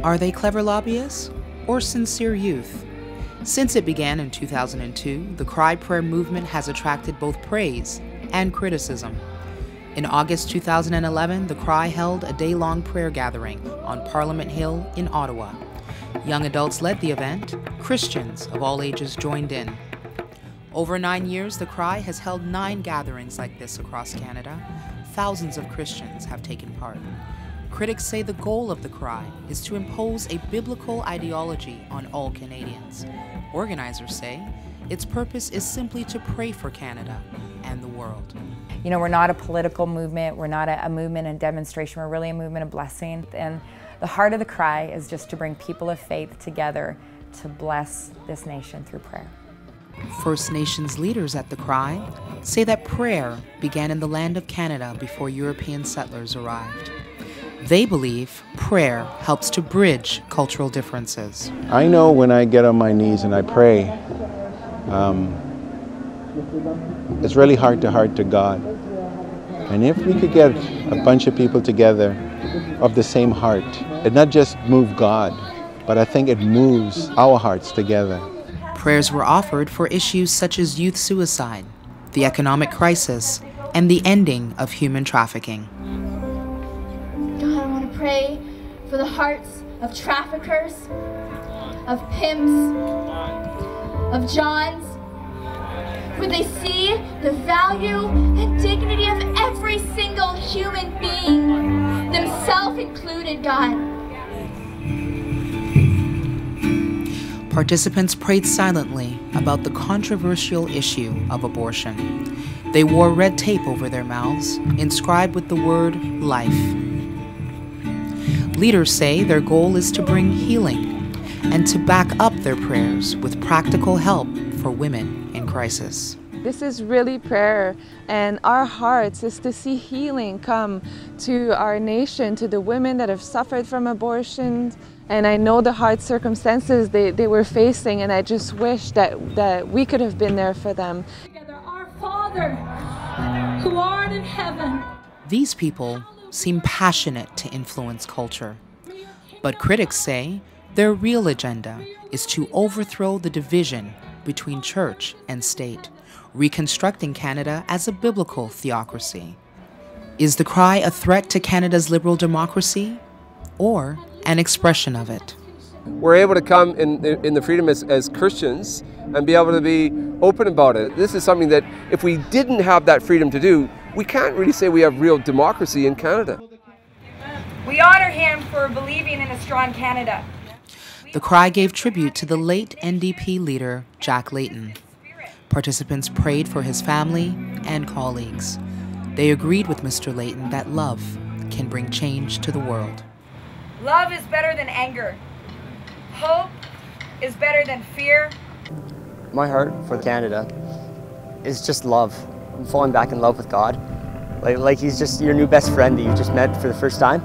Are they clever lobbyists or sincere youth? Since it began in 2002, the TheCRY prayer movement has attracted both praise and criticism. In August 2011, the TheCRY held a day-long prayer gathering on Parliament Hill in Ottawa. Young adults led the event. Christians of all ages joined in. Over 9 years, the TheCRY has held 9 gatherings like this across Canada. Thousands of Christians have taken part. Critics say the goal of the TheCRY is to impose a biblical ideology on all Canadians. Organizers say its purpose is simply to pray for Canada and the world. You know, we're not a political movement, we're not a movement and demonstration, we're really a movement of blessing. And the heart of the TheCRY is just to bring people of faith together to bless this nation through prayer. First Nations leaders at the TheCRY say that prayer began in the land of Canada before European settlers arrived. They believe prayer helps to bridge cultural differences. I know when I get on my knees and I pray, it's really heart to God. And if we could get a bunch of people together of the same heart, it not just move God, but I think it moves our hearts together. Prayers were offered for issues such as youth suicide, the economic crisis, and the ending of human trafficking. God, I want to pray for the hearts of traffickers, of pimps, of Johns, where they see the value and dignity of every single human being, themselves included, God. Participants prayed silently about the controversial issue of abortion. They wore red tape over their mouths, inscribed with the word life. Leaders say their goal is to bring healing and to back up their prayers with practical help for women in crisis. This is really prayer, and our hearts is to see healing come to our nation, to the women that have suffered from abortions. And I know the hard circumstances they were facing, and I just wish that we could have been there for them. Together, our Father, who art in heaven. These people seem passionate to influence culture, but critics say their real agenda is to overthrow the division between church and state, reconstructing Canada as a biblical theocracy. Is the TheCRY a threat to Canada's liberal democracy, or an expression of it? We're able to come in the freedom as Christians and be able to be open about it. This is something that if we didn't have that freedom to do, we can't really say we have real democracy in Canada. We honor him for believing in a strong Canada. The TheCRY gave tribute to the late NDP leader, Jack Layton. Participants prayed for his family and colleagues. They agreed with Mr. Layton that love can bring change to the world. Love is better than anger. Hope is better than fear. My heart for Canada is just love. I'm falling back in love with God. Like he's just your new best friend that you just met for the first time.